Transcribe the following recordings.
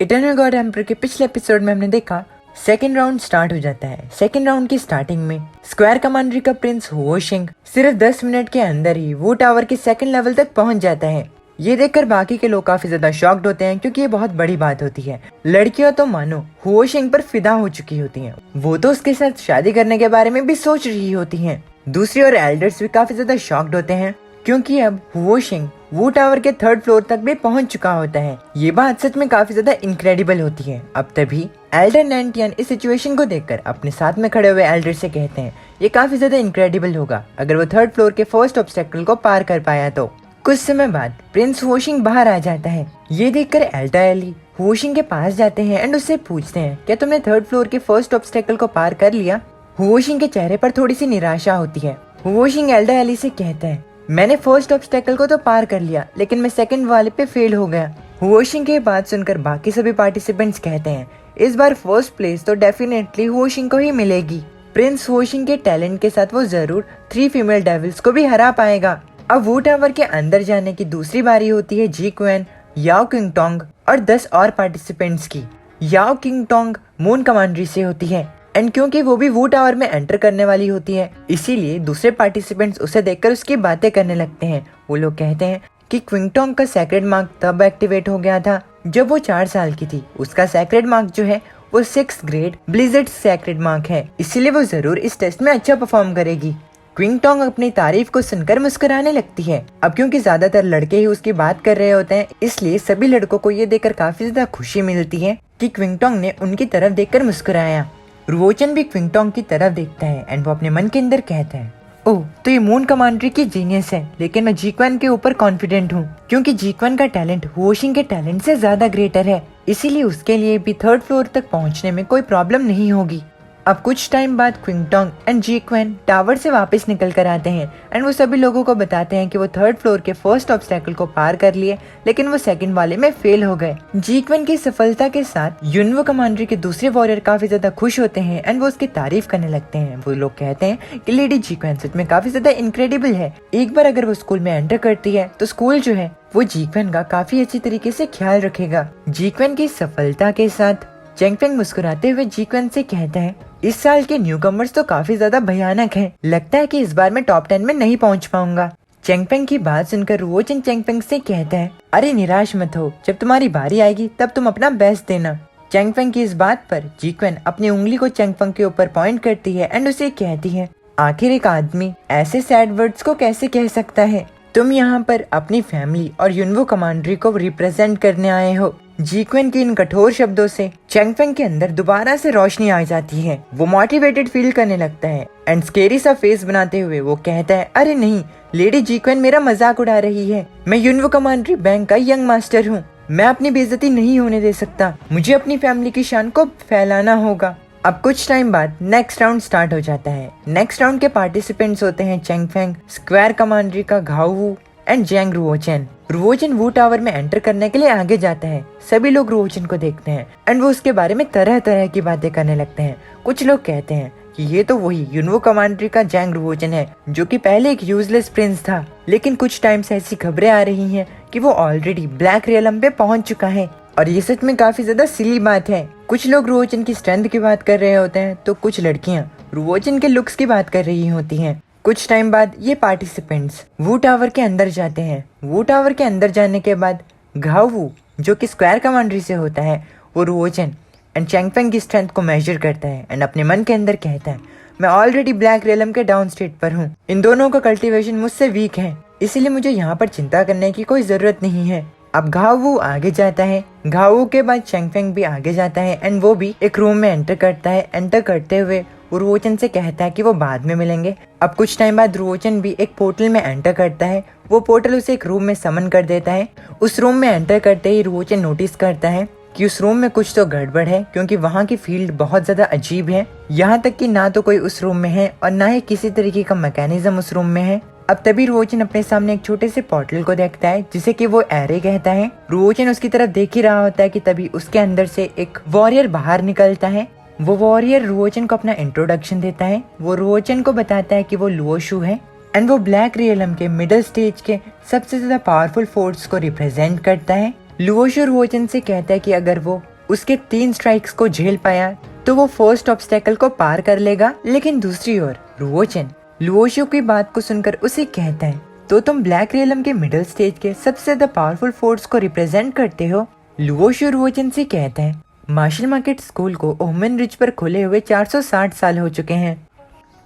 Eternal God emperor के पिछले episode में हमने देखा सेकेंड राउंड स्टार्ट हो जाता है। सेकेंड राउंड की स्टार्टिंग में स्क्वायर कमांडरी का प्रिंस हुओशिंग सिर्फ 10 मिनट के अंदर ही वो टावर के सेकेंड लेवल तक पहुंच जाता है। ये देखकर बाकी के लोग काफी ज्यादा शॉक्ड होते हैं क्योंकि ये बहुत बड़ी बात होती है। लड़कियां तो मानो हुओशिंग पर फिदा हो चुकी होती हैं। वो तो उसके साथ शादी करने के बारे में भी सोच रही होती हैं। दूसरी ओर एल्डर्स भी काफी ज्यादा शॉक्ड होते हैं क्योंकि अब हुओशिंग वो टावर के 3rd फ्लोर तक भी पहुंच चुका होता है। ये बात सच में काफी ज्यादा इनक्रेडिबल होती है। अब तभी एल्डर नैंटियन इस सिचुएशन को देखकर अपने साथ में खड़े हुए एल्डर से कहते हैं ये काफी ज्यादा इनक्रेडिबल होगा अगर वो 3rd फ्लोर के फर्स्ट ऑब्स्टेकल को पार कर पाया तो। कुछ समय बाद प्रिंस हुओशिंग बाहर आ जाता है। ये देखकर एल्डर एली हुओशिंग के पास जाते हैं एंड उससे पूछते हैं क्या तुमने 3rd फ्लोर के फर्स्ट ऑब्स्टेकल को पार कर लिया। हुओशिंग के चेहरे पर थोड़ी सी निराशा होती है। हुओशिंग एल्डर एली से कहता है मैंने फर्स्ट ऑब्स्टेकल को तो पार कर लिया लेकिन मैं सेकंड वाले पे फेल हो गया। हुओशिंग की बात सुनकर बाकी सभी पार्टिसिपेंट्स कहते हैं इस बार फर्स्ट प्लेस तो डेफिनेटली हुओशिंग को ही मिलेगी। प्रिंस हुओशिंग के टैलेंट के साथ वो जरूर 3 फीमेल डेविल्स को भी हरा पाएगा। अब वो टावर के अंदर जाने की दूसरी बारी होती है जी क्वेन, याओ किंगटोंग और 10 और पार्टिसिपेंट्स की। याओ किंगटोंग मून कमांडरी से होती है एंड क्योंकि वो भी वो टावर में एंटर करने वाली होती है इसीलिए दूसरे पार्टिसिपेंट्स उसे देखकर उसकी बातें करने लगते हैं। वो लोग कहते हैं कि क्विंगटोंग का सेक्रेड मार्क तब एक्टिवेट हो गया था जब वो 4 साल की थी। उसका सेक्रेड मार्क जो है वो 6th grade Blizzard sacred mark है, इसीलिए वो जरूर इस टेस्ट में अच्छा परफॉर्म करेगी। क्विंगटोंग अपनी तारीफ को सुनकर मुस्कुराने लगती है। अब क्योंकि ज्यादातर लड़के ही उसकी बात कर रहे होते हैं इसलिए सभी लड़कों को ये देखकर काफी ज्यादा खुशी मिलती है कि क्विंगटोंग ने उनकी तरफ देखकर मुस्कुराया। रुओचन भी क्विंगटोंग की तरफ देखता है एंड वो अपने मन के अंदर कहता है ओह तो ये मून कमांडरी की जीनियस है लेकिन मैं जीक्वेन के ऊपर कॉन्फिडेंट हूँ क्योंकि जीक्वेन का टैलेंट हुओशिंग के टैलेंट से ज्यादा ग्रेटर है, इसीलिए उसके लिए भी 3rd फ्लोर तक पहुँचने में कोई प्रॉब्लम नहीं होगी। अब कुछ टाइम बाद क्विंगटोंग एंड जीक्वेन टावर से वापस निकल कर आते हैं एंड वो सभी लोगों को बताते हैं कि वो 3rd फ्लोर के फर्स्ट ऑब्स्टेकल को पार कर लिए लेकिन वो सेकंड वाले में फेल हो गए। जीक्वेन की सफलता के साथ युनवो कमांडरी के दूसरे वॉरियर काफी ज्यादा खुश होते हैं एंड वो उसकी तारीफ करने लगते हैं। वो लोग कहते हैं कि लेडी जीक्वेन सच में काफी ज्यादा इनक्रेडिबल है। एक बार अगर वो स्कूल में एंटर करती है तो स्कूल जो है वो जीक्वेन का काफी अच्छी तरीके से ख्याल रखेगा। जीक्वेन की सफलता के साथ चेंगफेंग मुस्कुराते हुए जीक्वेन से कहता है इस साल के न्यू कमर्स तो काफी ज्यादा भयानक हैं। लगता है कि इस बार मैं टॉप 10 में नहीं पहुंच पाऊंगा। चेंगफेंग की बात सुनकर रुओचन चेंगफेंग से कहता है अरे निराश मत हो, जब तुम्हारी बारी आएगी तब तुम अपना बेस्ट देना। चेंगफेंग की इस बात पर जीक्वेन अपनी उंगली को चेंगफेंग के ऊपर पॉइंट करती है एंड उसे कहती है आखिर एक आदमी ऐसे सैड वर्ड्स को कैसे कह सकता है। तुम यहाँ पर अपनी फैमिली और युनवो कमांडरी को रिप्रेजेंट करने आए हो। जीक्वेन की इन कठोर शब्दों से चेंगफेंग के अंदर दोबारा से रोशनी आ जाती है। वो मोटिवेटेड फील करने लगता है एंड स्केरी सा फेस बनाते हुए वो कहता है अरे नहीं, लेडी जीक्वेन मेरा मजाक उड़ा रही है। मैं युनवो कमांडरी बैंक का यंग मास्टर हूँ। मैं अपनी बेइज्जती नहीं होने दे सकता। मुझे अपनी फैमिली की शान को फैलाना होगा। अब कुछ टाइम बाद नेक्स्ट राउंड स्टार्ट हो जाता है। नेक्स्ट राउंड के पार्टिसिपेंट्स होते हैं चेंगफेंग, स्क्वायर कमांडरी का घाओवू एंड जैंग रुओचन। रुओचन वो टावर में एंटर करने के लिए आगे जाता है। सभी लोग रुओचन को देखते हैं एंड वो उसके बारे में तरह तरह की बातें करने लगते हैं। कुछ लोग कहते हैं कि ये तो वही युनवो कमांडरी का जैंग रुओचन है जो कि पहले एक यूजलेस प्रिंस था, लेकिन कुछ टाइम से ऐसी खबरें आ रही हैं कि वो ऑलरेडी ब्लैक रियलम पे पहुंच चुका है और ये सच में काफी ज्यादा सिली बात है। कुछ लोग रुओचन की स्ट्रेंथ की बात कर रहे होते हैं तो कुछ लड़कियां रुओचन के लुक्स की बात कर रही होती हैं। कुछ टाइम बाद ये पार्टिसिपेंट्स वू टावर के अंदर जाते हैं। वू टावर के अंदर जाने के बाद घाओवू जो कि स्क्वायर कमांडरी से होता है वो रुओचन एंड चेंगफेंग की स्ट्रेंथ को मेजर करता है एंड अपने मन के अंदर कहता है मैं ऑलरेडी ब्लैक रियलम के डाउन स्टेट पर हूँ। इन दोनों का कल्टीवेशन मुझसे वीक है, इसीलिए मुझे यहाँ पर चिंता करने की कोई जरूरत नहीं है। अब घाओवू आगे जाता है। घाओवू के बाद चेंगफेंग भी आगे जाता है एंड वो भी एक रूम में एंटर करता है। एंटर करते हुए रुओचन से कहता है कि वो बाद में मिलेंगे। अब कुछ टाइम बाद रुओचन भी एक पोर्टल में एंटर करता है। वो पोर्टल उसे एक रूम में समन कर देता है। उस रूम में एंटर करते ही रुओचन नोटिस करता है कि उस रूम में कुछ तो गड़बड़ है क्योंकि वहाँ की फील्ड बहुत ज्यादा अजीब है। यहाँ तक कि ना तो कोई उस रूम में है और ना ही किसी तरीके का मैकेनिज्म उस रूम में है। अब तभी रुओचन अपने सामने एक छोटे से पोर्टल को देखता है जिसे कि वो एरे कहता है। रुओचन उसकी तरफ देख ही रहा होता है कि तभी उसके अंदर से एक वॉरियर बाहर निकलता है। वो वॉरियर रुओचन को अपना इंट्रोडक्शन देता है। वो रुओचन को बताता है कि वो लुओशु है एंड वो ब्लैक रियलम के मिडिल स्टेज के सबसे ज्यादा पावरफुल फोर्स को रिप्रेजेंट करता है। लुओशु रुओचन से कहता है कि अगर वो उसके 3 स्ट्राइक्स को झेल पाया तो वो फर्स्ट ऑब्स्टेकल को पार कर लेगा। लेकिन दूसरी ओर रुओचन लुओशु की बात को सुनकर उसे कहता है, तो तुम ब्लैक रियलम के मिडिल स्टेज के सबसे ज्यादा पावरफुल फोर्स को रिप्रेजेंट करते हो। लुओशु रुओचन से कहता है, मार्शल मार्केट स्कूल को ओमेन रिज पर खुले हुए 460 साल हो चुके हैं।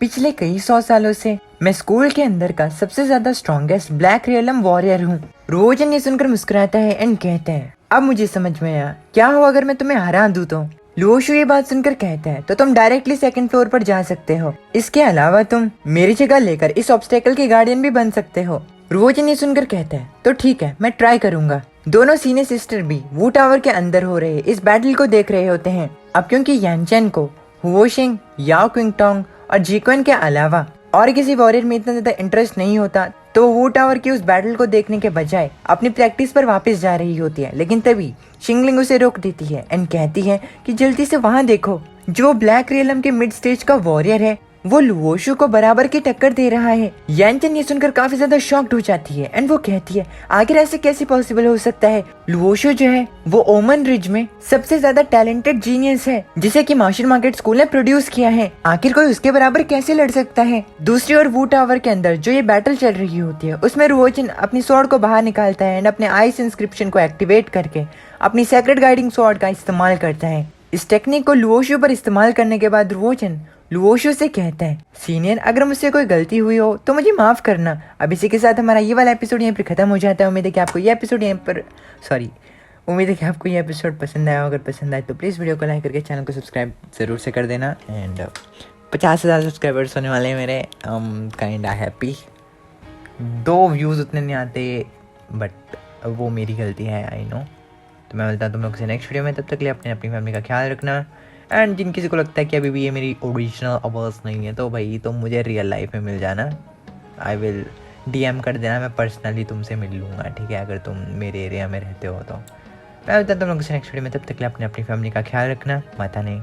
पिछले कई 100 सालों से मैं स्कूल के अंदर का सबसे ज्यादा स्ट्रॉन्गेस्ट ब्लैक रियलम वॉरियर हूँ। रुओचन ये सुनकर मुस्कुराता है एंड कहता है, अब मुझे समझ में आया, क्या हो अगर मैं तुम्हें हरा दूं तो। लुओशु ये बात सुनकर कहता है, तो तुम डायरेक्टली सेकंड फ्लोर पर जा सकते हो। इसके अलावा तुम मेरी जगह लेकर इस ऑब्स्टेकल के गार्डियन भी बन सकते हो। रुओचन ये सुनकर कहता है, तो ठीक है, मैं ट्राई करूंगा। दोनों सीनियर सिस्टर भी वू टावर के अंदर हो रहे इस बैटल को देख रहे होते हैं। अब क्योंकि यानचेन को हुओशिंग, याओ क्विंगटोंग और जीक्वेन के अलावा और किसी वॉरियर में इतना ज्यादा इंटरेस्ट नहीं होता, तो वू टावर की उस बैटल को देखने के बजाय अपनी प्रैक्टिस पर वापस जा रही होती है। लेकिन तभी शिंगलिंग उसे रोक देती है एंड कहती है कि जल्दी से वहाँ देखो, जो ब्लैक रियलम के मिड स्टेज का वॉरियर है वो लुओशु को बराबर की टक्कर दे रहा है। यानचेन ये सुनकर काफी ज्यादा शॉक्ड हो जाती है एंड वो कहती है, आखिर ऐसे कैसे पॉसिबल हो सकता है। लुओशु जो है वो ओमन रिज में सबसे ज्यादा टैलेंटेड जीनियस है जिसे कि मार्शल मार्केट स्कूल ने प्रोड्यूस किया है। आखिर कोई उसके बराबर कैसे लड़ सकता है। दूसरी ओर वू टावर के अंदर जो ये बैटल चल रही होती है उसमें रुओचन अपनी स्वॉर्ड को बाहर निकालता है एंड अपने आइस इंस्क्रिप्शन को एक्टिवेट करके अपनी सेक्रेट गाइडिंग स्वॉर्ड का इस्तेमाल करता है। इस टेक्निक को लुओशु पर इस्तेमाल करने के बाद रुओचन लुओशु से कहता है, सीनियर अगर मुझसे कोई गलती हुई हो तो मुझे माफ करना। अब इसी के साथ हमारा ये वाला एपिसोड यहीं पर खत्म हो जाता है। उम्मीद है कि आपको ये एपिसोड पसंद आया। अगर पसंद आए तो प्लीज़ वीडियो को लाइक करके चैनल को सब्सक्राइब ज़रूर से कर देना। एंड 50,000 सब्सक्राइबर्स होने वाले हैं मेरे। Kind happy. 2 व्यूज़ उतने नहीं आते बट वो मेरी गलती है, आई नो। तो मैं बोलता हूँ तुम लोग से नेक्स्ट वीडियो में। तब तक लिए अपनी फैमिली का ख्याल रखना। एंड जिन किसी को लगता है कि अभी भी ये मेरी ओरिजिनल आवाज़ नहीं है तो भाई तुम मुझे रियल लाइफ में मिल जाना। आई विल DM कर देना, मैं पर्सनली तुमसे मिल लूँगा, ठीक है, अगर तुम मेरे एरिया में रहते हो तो। मैं बोलता हूँ तुम लोग से नेक्स्ट वीडियो में। तब तक लिए अपनी फैमिली का ख्याल रखना। माता नहीं।